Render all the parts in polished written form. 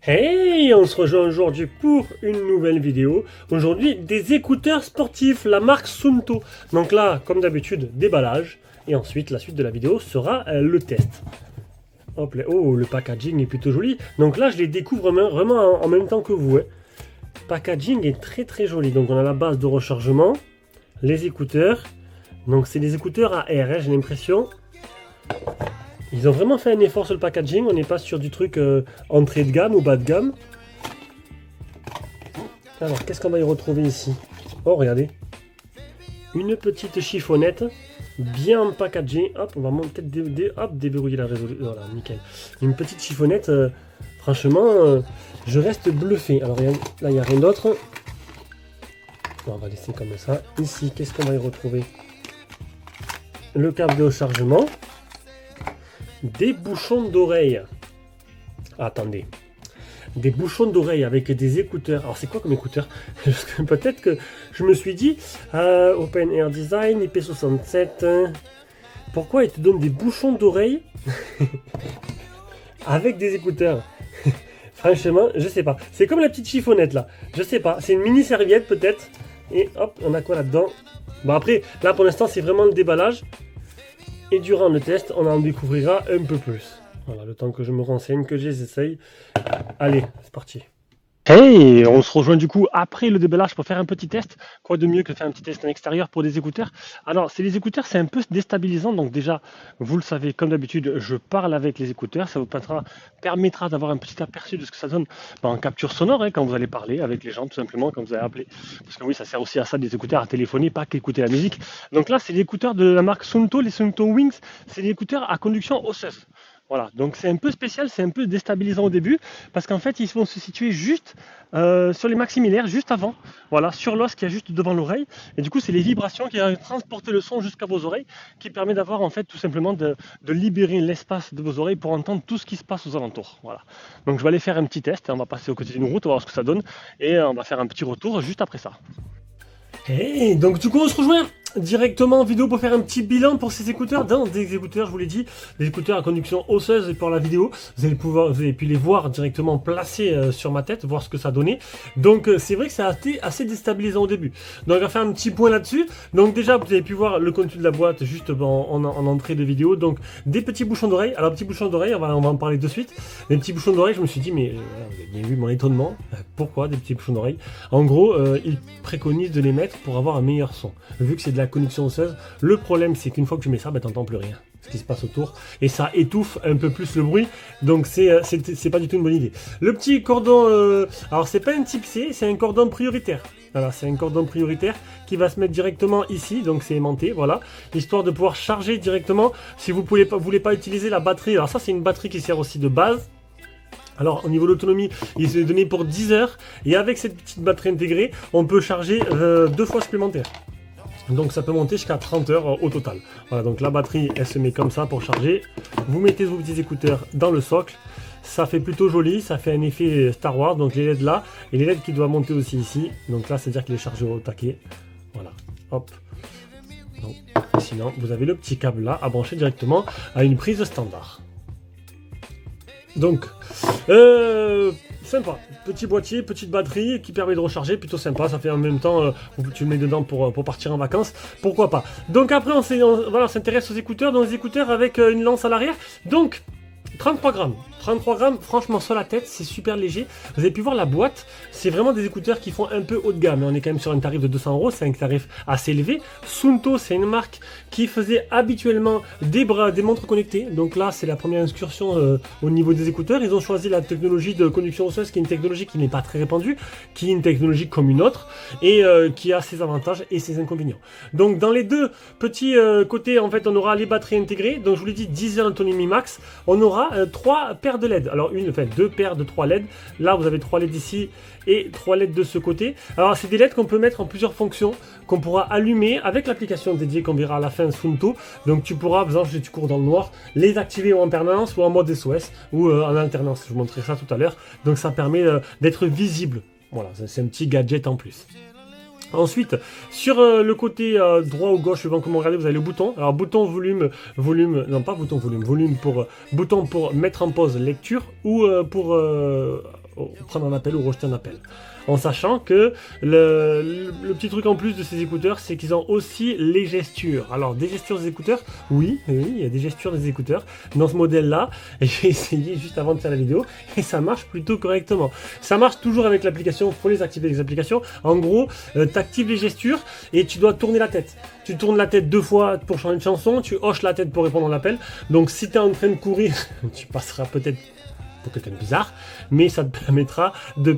Hey, on se rejoint aujourd'hui pour une nouvelle vidéo. Aujourd'hui, des écouteurs sportifs, la marque Suunto. Donc là, comme d'habitude, déballage. Et ensuite, la suite de la vidéo sera le test. Hop là, oh, le packaging est plutôt joli. Donc là, je les découvre vraiment en même temps que vous. Le packaging est très joli. Donc on a la base de rechargement, les écouteurs. Donc c'est des écouteurs à air, j'ai l'impression. Ils ont vraiment fait un effort sur le packaging, on n'est pas sur du truc entrée de gamme ou bas de gamme. Alors, qu'est-ce qu'on va y retrouver ici? Oh, regardez. Une petite chiffonnette, bien packagée. Hop, on va peut-être déverrouiller la résolution. Voilà, nickel. Une petite chiffonnette, franchement, je reste bluffé. Alors, là, il n'y a rien d'autre. On va laisser comme ça. Ici, qu'est-ce qu'on va y retrouver? Le câble de rechargement. Des bouchons d'oreille. Attendez. Des bouchons d'oreille avec des écouteurs. Alors c'est quoi comme écouteurs? Peut-être que je me suis dit, Open Air Design, IP67. Pourquoi ils te donnent des bouchons d'oreille avec des écouteurs? Franchement, je sais pas. C'est comme la petite chiffonnette là. Je sais pas. C'est une mini serviette peut-être. Et hop, on a quoi là-dedans? Bon après, là pour l'instant c'est vraiment le déballage. Et durant le test, on en découvrira un peu plus. Voilà, le temps que je me renseigne, que je les essaye. Allez, c'est parti. Hey, on se rejoint du coup après le déballage pour faire un petit test. Quoi de mieux que de faire un petit test en extérieur pour des écouteurs? Alors, les écouteurs, c'est un peu déstabilisant. Donc déjà, vous le savez, comme d'habitude, je parle avec les écouteurs. Ça vous permettra d'avoir un petit aperçu de ce que ça donne en capture sonore, quand vous allez parler avec les gens, tout simplement, quand vous allez appeler. Parce que oui, ça sert aussi à ça, des écouteurs à téléphoner, pas qu'écouter la musique. Donc là, c'est les écouteurs de la marque Suunto, les Suunto Wings. C'est des écouteurs à conduction osseuse. Voilà, donc c'est un peu spécial, c'est un peu déstabilisant au début, parce qu'en fait, ils vont se situer juste sur les maximilaires, juste avant, voilà, sur l'os qui est juste devant l'oreille, et du coup, c'est les vibrations qui vont transporter le son jusqu'à vos oreilles, qui permet d'avoir en fait tout simplement de libérer l'espace de vos oreilles pour entendre tout ce qui se passe aux alentours. Voilà. Donc je vais aller faire un petit test, et on va passer aux côtés d'une route, on va voir ce que ça donne, et on va faire un petit retour juste après ça. Et donc du coup on se rejoint directement en vidéo pour faire un petit bilan pour ces écouteurs. Dans des écouteurs, je vous l'ai dit, des écouteurs à conduction osseuse, et pour la vidéo, vous avez pu les voir directement placés sur ma tête, voir ce que ça donnait. Donc c'est vrai que c'est assez déstabilisant au début. Donc on va faire un petit point là-dessus. Donc déjà, vous avez pu voir le contenu de la boîte juste en entrée de vidéo. Donc des petits bouchons d'oreille. Alors petits bouchons d'oreille, on va en parler de suite. Les petits bouchons d'oreille, je me suis dit, mais vous avez bien vu mon étonnement. Pourquoi des petits bouchons d'oreille? En gros, ils préconisent de les mettre pour avoir un meilleur son. Vu que c'est de la connexion osseuse, le problème c'est qu'une fois que tu mets ça, t'entends plus rien. Ce qui se passe autour, et ça étouffe un peu plus le bruit, donc c'est pas du tout une bonne idée. Le petit cordon, alors c'est pas un type C, c'est un cordon prioritaire. Voilà, c'est un cordon prioritaire qui va se mettre directement ici, donc c'est aimanté, voilà, histoire de pouvoir charger directement. Si vous voulez pas utiliser la batterie, alors ça c'est une batterie qui sert aussi de base. Alors au niveau de l'autonomie, il est donné pour 10 heures, et avec cette petite batterie intégrée, on peut charger 2 fois supplémentaire. Donc ça peut monter jusqu'à 30 heures au total. Voilà, donc la batterie elle se met comme ça pour charger. Vous mettez vos petits écouteurs dans le socle. Ça fait plutôt joli, ça fait un effet Star Wars. Donc les LED là, et les LED qui doivent monter aussi ici. Donc là c'est à dire qu'il est chargé au taquet. Voilà, hop. Donc, sinon vous avez le petit câble là à brancher directement à une prise standard. Donc, sympa, petit boîtier, petite batterie qui permet de recharger, plutôt sympa, ça fait en même temps, tu le mets dedans pour partir en vacances, pourquoi pas. Donc après on s'intéresse aux écouteurs, donc les écouteurs avec une lance à l'arrière, donc 33 grammes. 33 grammes, franchement sur la tête, c'est super léger. Vous avez pu voir la boîte, c'est vraiment des écouteurs qui font un peu haut de gamme. Mais on est quand même sur un tarif de 200 €, c'est un tarif assez élevé. Suunto, c'est une marque qui faisait habituellement des montres connectées. Donc là, c'est la première incursion au niveau des écouteurs. Ils ont choisi la technologie de conduction osseuse, qui est une technologie qui n'est pas très répandue, qui est une technologie comme une autre, et qui a ses avantages et ses inconvénients. Donc dans les deux petits côtés, en fait, on aura les batteries intégrées. Donc je vous l'ai dit, 10 heures d'autonomie max. On aura 3 paires de LED. Alors 2 paires de 3 LED. Là vous avez 3 LED ici et 3 LED de ce côté. Alors c'est des LED qu'on peut mettre en plusieurs fonctions, qu'on pourra allumer avec l'application dédiée qu'on verra à la fin Suunto. Donc tu pourras, par exemple, si tu cours dans le noir, les activer en permanence ou en mode SOS ou en alternance. Je vous montrerai ça tout à l'heure. Donc ça permet d'être visible. Voilà, c'est un petit gadget en plus. Ensuite, sur le côté droit ou gauche, suivant comment regarder, vous avez le bouton. Alors bouton volume, bouton pour mettre en pause lecture ou pour prendre un appel ou rejeter un appel. En sachant que le petit truc en plus de ces écouteurs, c'est qu'ils ont aussi les gestures. Alors, des gestures des écouteurs, oui, il y a des gestures des écouteurs dans ce modèle-là. Et j'ai essayé juste avant de faire la vidéo et ça marche plutôt correctement. Ça marche toujours avec l'application, il faut les activer les applications. En gros, tu actives les gestures et tu dois tourner la tête. Tu tournes la tête 2 fois pour changer de chanson, tu hoches la tête pour répondre à l'appel. Donc, si tu es en train de courir, tu passeras peut-être pour quelqu'un de bizarre, mais ça te permettra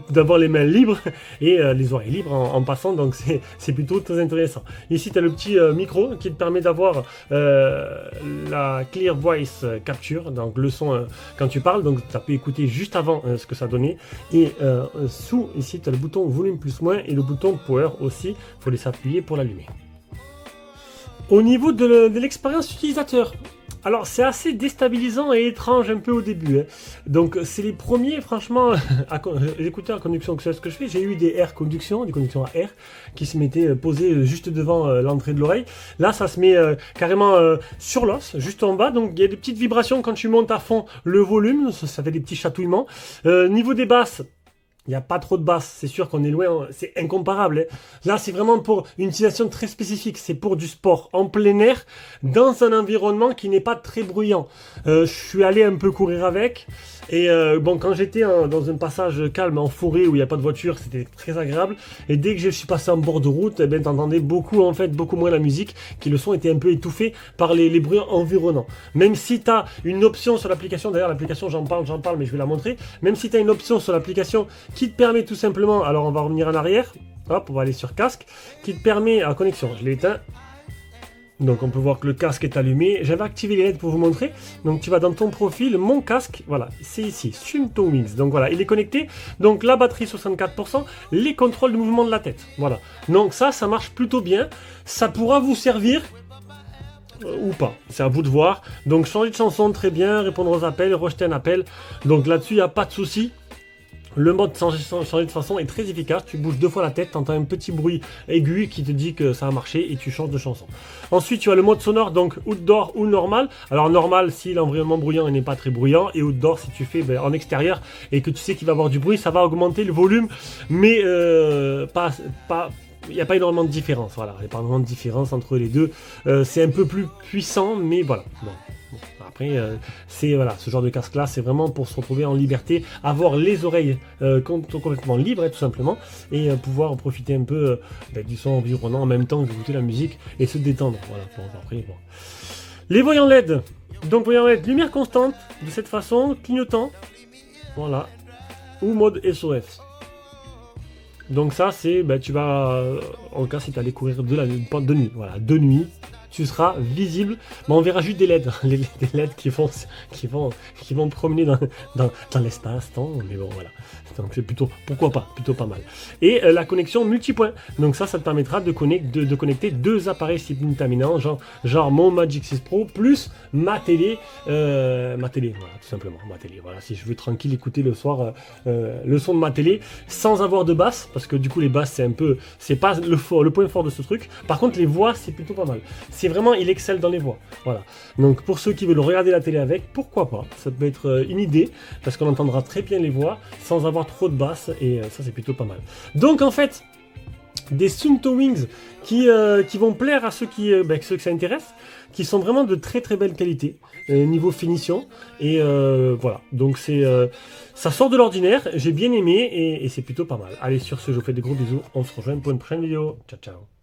d'avoir les mains libres et les oreilles libres en passant, donc c'est plutôt très intéressant. Ici, tu as le petit micro qui te permet d'avoir la Clear Voice Capture, donc le son quand tu parles, donc tu as pu écouter juste avant ce que ça donnait, et sous, ici, tu as le bouton volume plus moins et le bouton power aussi, il faut les appuyer pour l'allumer. Au niveau de l'expérience utilisateur, alors c'est assez déstabilisant et étrange un peu au début, hein. Donc c'est les premiers franchement les écouteurs à conduction que c'est ce que je fais. J'ai eu des air conduction, des conductions à air qui se mettaient posées juste devant l'entrée de l'oreille. Là ça se met carrément sur l'os, juste en bas, donc il y a des petites vibrations quand tu montes à fond le volume, ça fait des petits chatouillements. Niveau des basses, il n'y a pas trop de basses, c'est sûr qu'on est loin, c'est incomparable, hein. Là, c'est vraiment pour une utilisation très spécifique, c'est pour du sport en plein air, dans un environnement qui n'est pas très bruyant. Je suis allé un peu courir avec, et bon, quand j'étais dans un passage calme en forêt où il n'y a pas de voiture, c'était très agréable, et dès que je suis passé en bord de route, eh ben, t'entendais beaucoup moins la musique, qui le son était un peu étouffé par les bruits environnants. Même si tu as une option sur l'application, d'ailleurs l'application j'en parle, mais je vais la montrer, même si tu as une option sur l'application qui te permet tout simplement, alors on va revenir en arrière, hop, on va aller sur casque, qui te permet, à connexion, je l'ai éteint, donc on peut voir que le casque est allumé, j'avais activé les LED pour vous montrer, donc tu vas dans ton profil, mon casque, voilà, c'est ici, Suunto Wings, donc voilà, il est connecté, donc la batterie 64%, les contrôles de mouvement de la tête, voilà, donc ça marche plutôt bien, ça pourra vous servir, ou pas, c'est à vous de voir, donc changer de chanson très bien, répondre aux appels, rejeter un appel, donc là-dessus il n'y a pas de souci. Le mode changer de façon est très efficace, tu bouges 2 fois la tête, tu entends un petit bruit aigu qui te dit que ça a marché et tu changes de chanson. Ensuite tu as le mode sonore, donc outdoor ou normal. Alors normal si l'environnement bruyant n'est pas très bruyant, et outdoor si tu fais en extérieur et que tu sais qu'il va y avoir du bruit, ça va augmenter le volume, mais il n'y a pas énormément de différence, voilà, il n'y a pas énormément de différence entre les deux, c'est un peu plus puissant, mais voilà. Bon. Après, c'est voilà, ce genre de casque là, c'est vraiment pour se retrouver en liberté, avoir les oreilles complètement libres, tout simplement, et pouvoir en profiter un peu du son environnant en même temps que d'écouter la musique et se détendre. Voilà, bon, après, bon. Les voyants LED, donc voyants LED, lumière constante, de cette façon, clignotant, voilà, ou mode SOS. Donc ça, c'est, tu vas, en cas si tu allais courir de nuit, voilà, de nuit, tu seras visible, mais on verra juste des LED, des LED qui vont promener dans l'espace-temps, mais bon voilà, donc c'est plutôt, pourquoi pas, plutôt pas mal. Et la connexion multipoint, donc ça te permettra de connecter 2 appareils simultanément, genre mon Magic 6 Pro plus ma télé, voilà, tout simplement, ma télé, voilà, si je veux tranquille écouter le soir le son de ma télé, sans avoir de basse, parce que du coup les basses c'est pas le point fort de ce truc, par contre les voix c'est plutôt pas mal. C'est vraiment, il excelle dans les voix. Voilà. Donc pour ceux qui veulent regarder la télé avec, pourquoi pas. Ça peut être une idée, parce qu'on entendra très bien les voix, sans avoir trop de basse, et ça c'est plutôt pas mal. Donc en fait, des Suunto Wings qui vont plaire à ceux que ça intéresse, qui sont vraiment de très très belle qualité, niveau finition, et voilà. Donc ça sort de l'ordinaire, j'ai bien aimé, et c'est plutôt pas mal. Allez, sur ce, je vous fais des gros bisous, on se rejoint pour une prochaine vidéo. Ciao ciao.